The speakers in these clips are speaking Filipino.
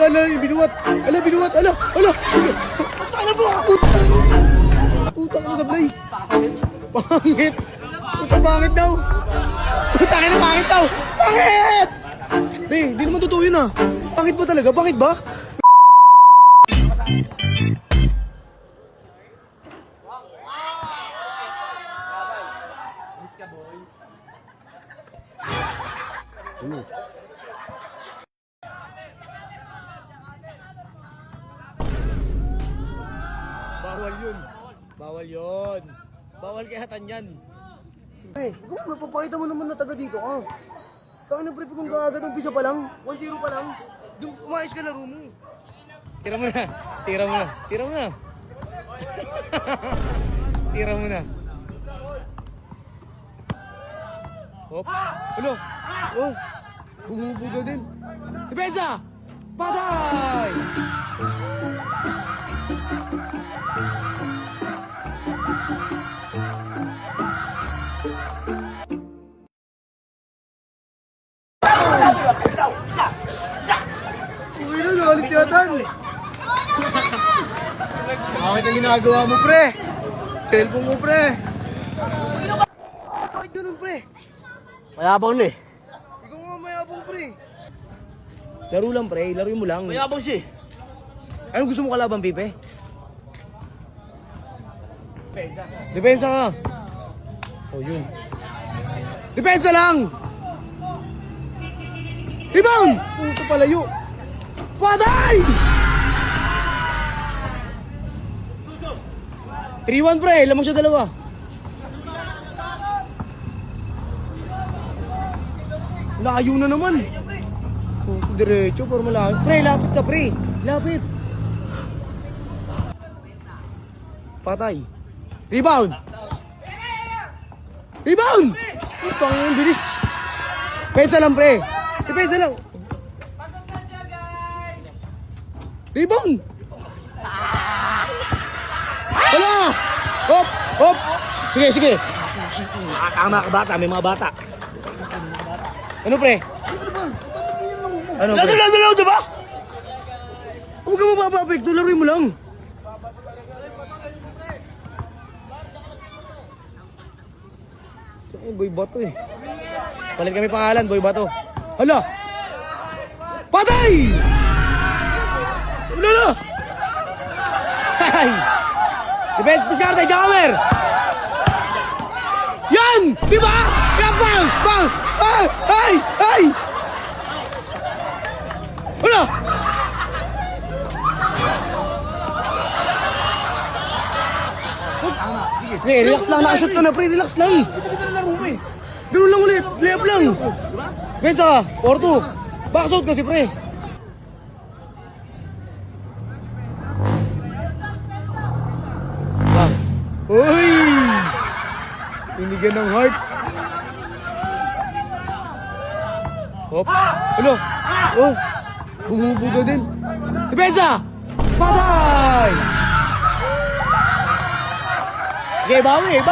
ala, binuwat. Ala, binuwat. Ala. Ano ba? Putang na sablay. Pangit. Puta, pangit daw. Putang na, pangit daw. Pangit! Pre, di naman totoo yun ah. Pangit ba talaga? Pangit ba? Bawal yun. Bawal yun. Bawal kay hatan yan. Pre, gawin mo, papakita mo naman na taga dito ka. Tangin na pre, kung kaagad umpisa pa lang, 1-0 pa lang, umayos ka laro mo. Tira mo na. Tira mo na. Tira mo na. Tira mo na. Hop. Ano? Oh. Bumubuga din. Depensa! Patay! Uy na, galit si Atan. Bakit ang ginagawa mo, pre? Cellphone mo, pre. Bakit ganun, pre? Mayabang na eh. Ikaw nga mayabang, pre. Laro lang, pre. Laro mo lang. Mayabang siya eh. Anong gusto mo kalaban, Pipe? Depensa ka. Oh, yun. Depensa lang! Rebound! Puto palayo. Patay! 3-1, pre. Lamang siya dalawa. Layo na naman. Puto diretso, para malayo. Pre, lapit ka, pre. Lapit. Patay. Rebound! Rebound! Putang bilis. Pensa lang, pre. Depensa lang. Rebound! Wala! Hop! Hop! Sige, sige. Tama ka bata, may mga bata. Ano, pre? Ano, pre? Lalo, diba? Huwag ka mapapapekto. Laruin mo lang. Boy Bato eh. Palit kami pangalan, Boy Bato. Hala! Patay! Lolo! Hay! Defense discard ay Jammer! Yan! Diba? Yan! Bang! Bang! Ay! Ay! Ay! Hala! Sige, relax lang. Nakashoot ka na, pre. Relax lang. Ganun lang ulit. Layup lang. Bensa ka. 4-2. Backshot kasi, pre. Bang. Uy! Tinigan ng heart. Hop. Ano? Oh. Bumubuga din. Depensa! Patay! Okay, bawi.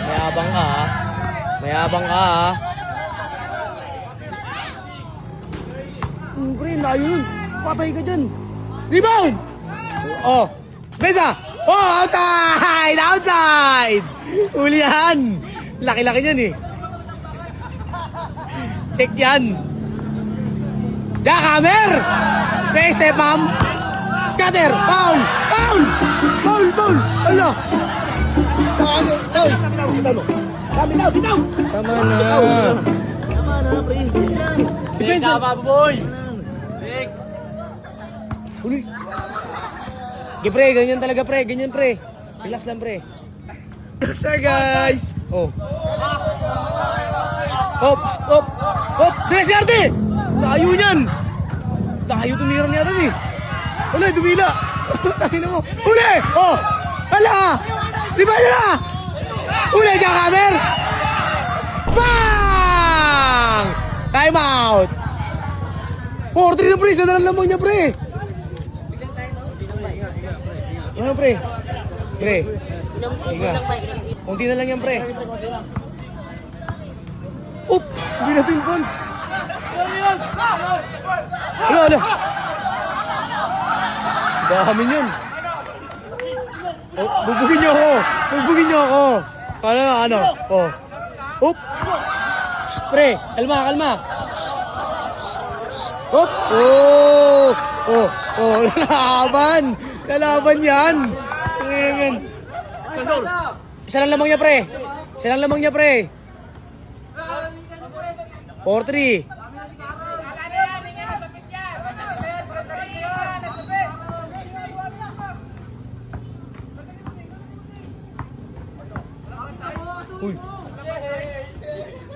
Mayabang ka, ha? Mayabang ka, ha? Pre, layo nun. Patay ka dyan. Rebound! Oh. Besa! Oh, outside! Outside! Uli yan. Laki-laki yan, eh. Check yan. Jackhammer! Next step, ma'am. Scatter! Foul! Foul! Foul! Foul! Ala! Foul! Bitaw! Tama na. Pre. Depensa! Tama, boy! Uli. Okay, pre. Ganyan talaga, pre. Ganyan, pre. Relax lang, pre. Sir, guys! Oh. Hop! Hop! Hop! Dreserte! Layo niyan! Layo tumira niya rin, eh. Wala, dumila. Tangina mo. Uli! Oh! Hala! Di ba nila? Uli, Jackhammer! Bang! Time out! 4-3 na, pre. Isa na lang lamang niya, pre. Ano, pre? Pre. Hinga. Kunti na lang yan, pre. Oop! Hindi natin yung pons. Ala. Dami yun. Oh, bubugin niyo ako. Bubugin niyo ako. Ano? Oh. Oop. Shh, pre, kalma. Oop. Oh, lalaban yan. Ngayon. Isa lang lamang niya, pre. 4-3. Uy.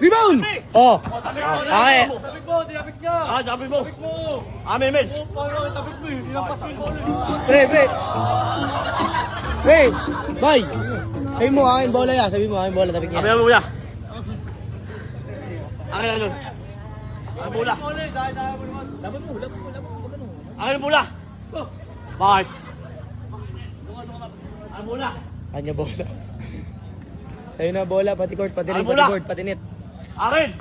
Rebound! Oh. Okay. Sabi mo. Amen. Pre. Bye. Sabi mo, aking bola ya. Sabi mo, aking bola. Tapik niya. Sabi mo, kuya. Akin ano? Akin bola. Akin bola. Bakit? Akin bola. Kanya bola. Sa'yo na bola, pati court, pati rin, Bola. pati court, pati net. Akin!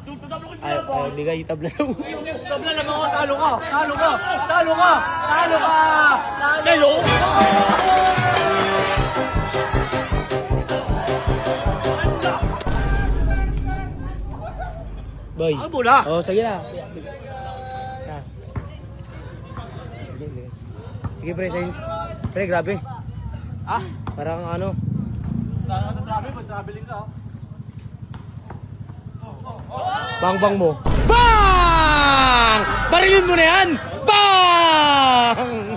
Tututap ko Ay, bigay, tabla daw. Tabla lang ako, talo ka! Kayo! Boy. Ang bola! Oh, sige na. Sige pre, sa'yo. Pre, grabe. Ah? Parang ano. Mag-traveling ka. Bang mo. Bang! Barilin mo na yan! Bang!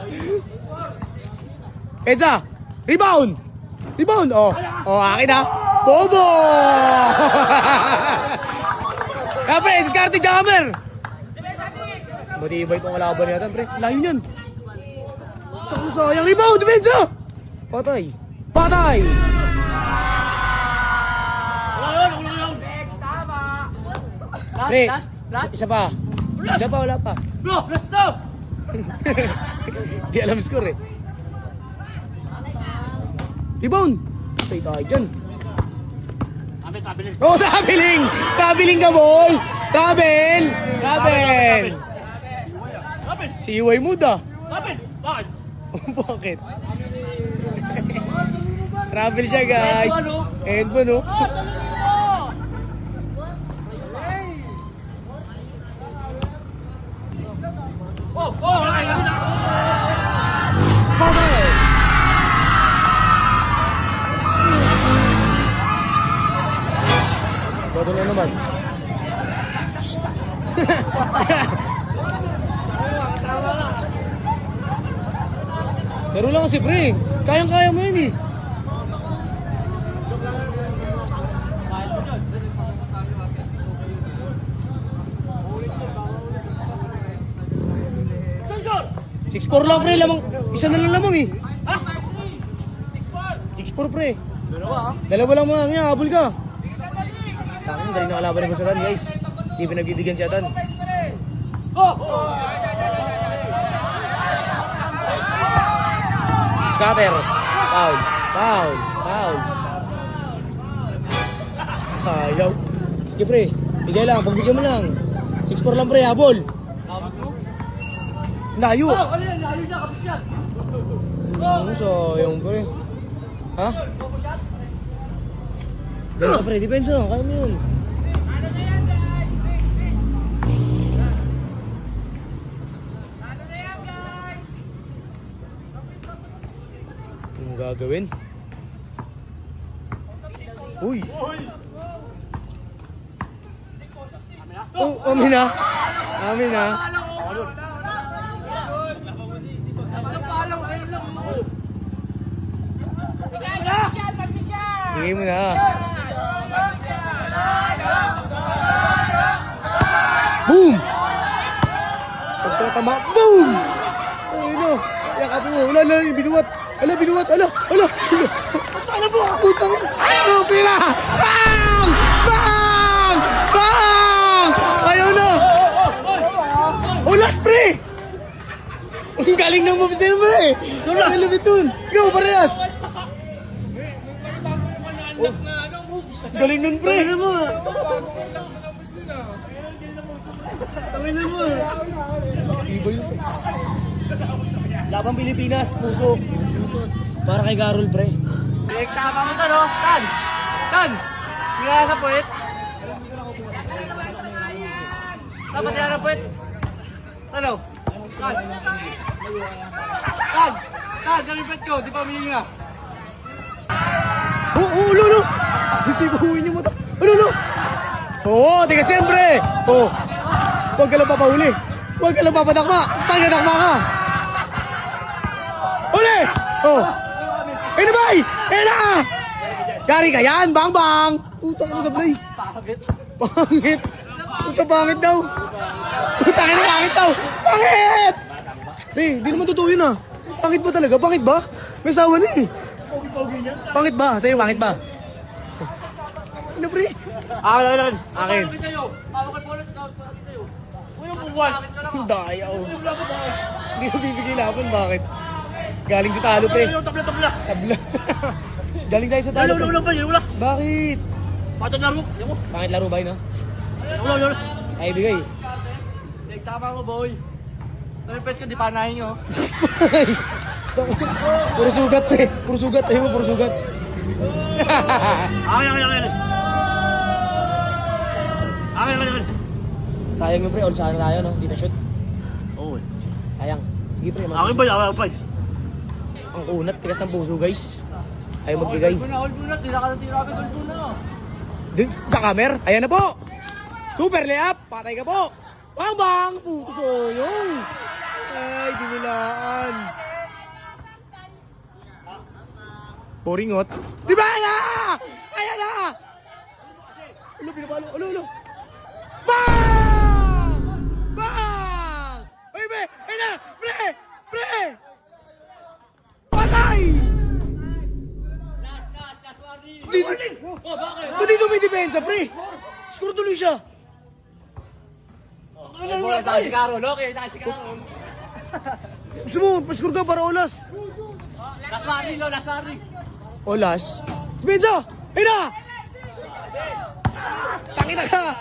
Edsa! Rebound! Oh, akin na. Bobo! Kaya pre, diskarte jammer! Matibay itong kalaban natin, pre. Layo niyan. Sayang rebound! Depensa! Patay! Pre, isa pa. Wala pa. Bro, let's go! Di alam score eh. Rebound! Patay tayo dyan. Amin, traveling. Oh, traveling! Traveling ka, boy! Travel! Si Iway Mood ah. Amin! Bakit? Bakit? Travel siya, guys. Headbone, oh. Patay! Bato na naman. Pero lang kasi pre, kayang-kaya mo yun eh. Sensor! 6'4 lang pre, lamang. Isa na lang lamang eh. 6'4 pre. Dalawa lang mga nga, habol ka. Tangin, galing na kalaban ni Kusadan guys. Hindi pinagbibigyan si Adan. Scatter. Foul. Ayaw. Sige pre, bigay lang, pagbigyan mo lang. 6'4 lang pre, habol. Layo. Ano sayang pre? Ha? Depensa pre, depensa. Kaya mo yun. Anong gagawin? Uy! Oh, amin na. Bigay mo na. Boom! Pagkatama, boom! Ayun o, yakap mo. Wala, binuwat. Binuwat. Putang! Oh, pira! Bang! Ayaw na! Oh, last pre! Ang galing ng moves nila pre! Ang lumit dun! Ikaw, parehas! Galing nun pre! Tangin na mo. Iba yun. Labang Pilipinas, puso. Para kay Garol, pre. Tama mo to, no? Tan! Tan! Hindi ka sa puwet. Dapat yan ang puwet. Ano? Tan! Tan! Tan! Kami puwet ko, di pa humihinga. Lolo! Siguhin niyo mo to. Lolo! Oo, tiga siyempre! Oo. Huwag ka lang papahuli. Huwag ka lang papadakma. Pagkadakma ka. Uli! Oo. Ayun na bay! Ayun na! Kari ka yan! Bang bang! Puta ka na sablay. Pangit! Puta pangit daw. Puta ka na pangit daw. Pangit! Pre, di naman totoo yun ah. Pangit ba talaga? Pangit ba? May sawa na eh. Pangit ba? Sa'yo pangit ba? Ano pre? Akin. Akin. Sa'yo. Hawak kay Polos. Hawak sa'yo. Uy, buwan. Daya oh. Hindi ko bibigyan laban. Bakit? Galing sa talo pre. Tabla. Tabla. Galing tayo sa talo. Wala pa, wala. Bakit? Patag laro. Yan mo. Pangit laro ba yun ah? Wala. Ay bigay. Tama mo, boy. Kami puwet ko, di pa nahin nyo. Puro sugat pre. Puro sugat. Ayun mo, puro sugat. Akin. Sayang yun pre. All sana tayo no? Hindi na shoot. Oo. Sayang. Sige pre. Akin ba? Ang unat. Tigas ng puso guys. Ayaw magbigay. Hold mo na. Tira ka ng tira. Hold mo na. Dun sa kamer. Ayan na po. Super layup. Patay ka po. Bang bang. Puto soyong. Ay, dinilaan. Boringot. Di ba na? Ayan na! Ulo, pinapalo. Ulo. Bang! Bang! Ay, be! Ay na! Pre! Patay! Last warning. Hindi. Bakit? Ba't dito may depensa, pre? Score tuloy siya. Okay, sa Karo. Gusto mo, pascore ka para olas. Last warning. Olas? Depensa! Ay na! Tangina ka!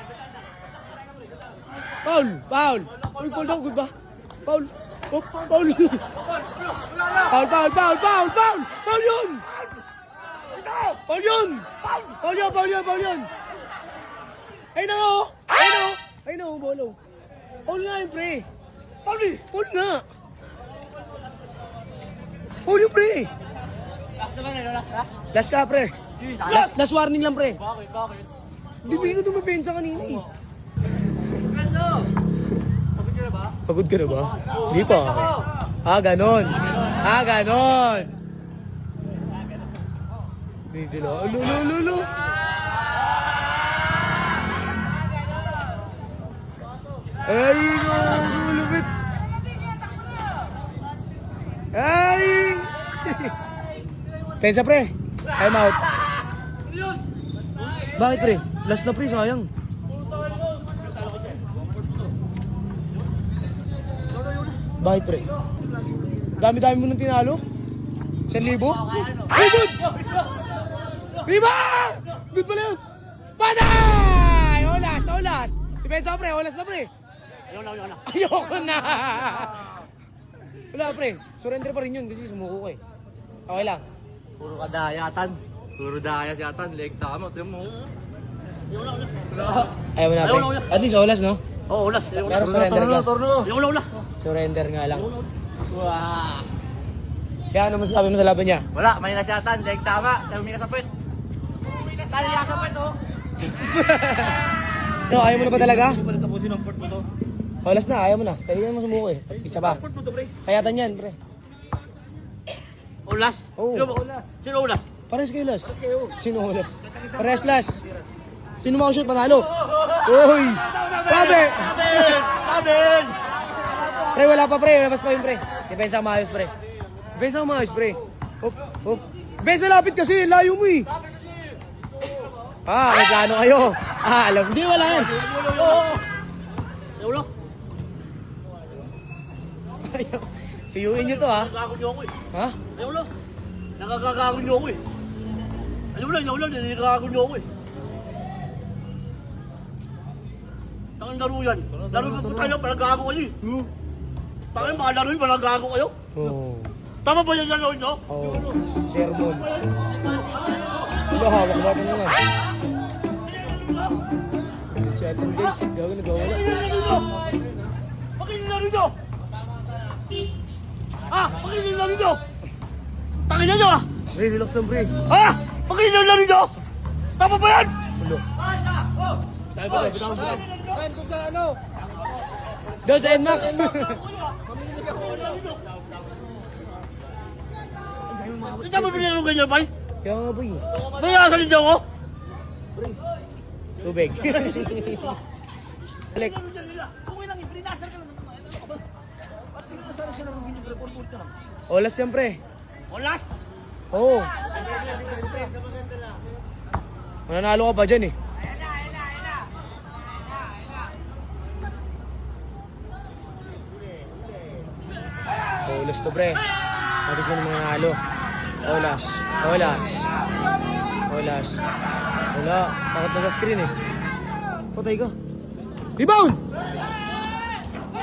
Foul! Uy, foul daw, good ba? Foul! Oh, foul! Foul yun! Foul yun! Ay na oh, bolo. Foul nga yun, pre. Foul nga. Foul yun, pre. Last naman, last na? Last ka, pre. Last warning lang, pre. Bakit? Di ba ikaw dumapensa kanina eh. Preso! Pagod ka na ba? Pagod ka na ba? Hindi pa. Ganon. Hindi lang. Ulo. Ay, lulupit. Ay! Pensa, pre. I'm out. Bakit, pre? Last na, pre. Sayang. Bakit, pre? Dami-dami mo nang tinalo? 1,000? Ay, good! Viva! Good pala yun! Patay! Olas! Depensa, pre. Olas na, pre. Ayoko na! Wala, pre. Surrender pa rin yun kasi sumuko ka eh. Okay lang. Puro ka dayatan. Leg tama. Tiyan mo. Ayaw mo na, pre. At least olas, no? Oo, ulas. Pero surrender ka. Ulas. Surrender nga lang. Wow. Kaya ano masasabi mo sa laban niya? Wala, may nasyatan. Leg tama. Siya huminga sa puwet. Tali sa puwet, oh. No, ayaw mo na ba talaga? Hindi ko tapusin ang port mo to. Olas na, ayaw mo na. Kaya yan mo sumuko eh. Isa pa. Port mo to, pre. Kayatan yan, pre. Ulas? Oo. Sino ba ulas? Sino ulas? Pares kayo, Las. Sino olas? Pares, Las. Sino makashoot panalo? Uy! Sabi! Sabi! Pre, wala pa, pre. Labas pa yun, pre. Depensa ang maayos, pre. Depensa ang maayos, pre. Hop. Depensa lapit kasi. Layo mo eh. May plano kayo. Alam. Hindi, wala yan. Ulo. Siyuin nyo to, ha? Nakakago niyo ako eh. Ha? Ulo. Nakakagago niyo ako eh. Ulo. Nakakagago niyo ako eh. Tangan laro yan. Laro ka po tayo, palagago kayo eh. Tangan mga laro yun, palagago kayo. Oo. Tama ba yung laro nyo? Oo. Sermon. Wala, hawak ba ito nga? Si Atan guys, gawin nagwawala. Bakit yung laro nyo? Ah, bakit yung laro nyo? Tangin nyo ah! Pre, relax lang pre. Ah! Bakit yung laro nyo? Tama ba yan? Ulo. Tayo ba tayo? Ayun kung sa ano? Doon sa NMAX. Hindi mo binilaro ganyan, bay? Kaya nga boy. Nayasalin niyo ako? Tubig. Balik. Olas yan pre. Olas! Oo. Mananalo ka pa dyan eh. Olas to pre. Tapos mo mga halo. Olas. Olas. Olas. Wala. Takot na sa screen eh. Patay ka. Rebound!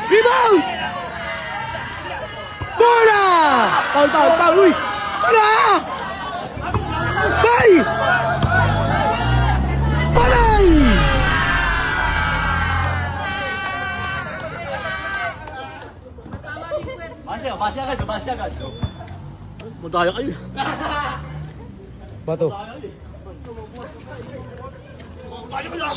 Rebound! Bola! Foul, foul, foul! Uy! Wala! Bay! Palay! Basi agad. Madaya kayo. Bato. Madaya kayo.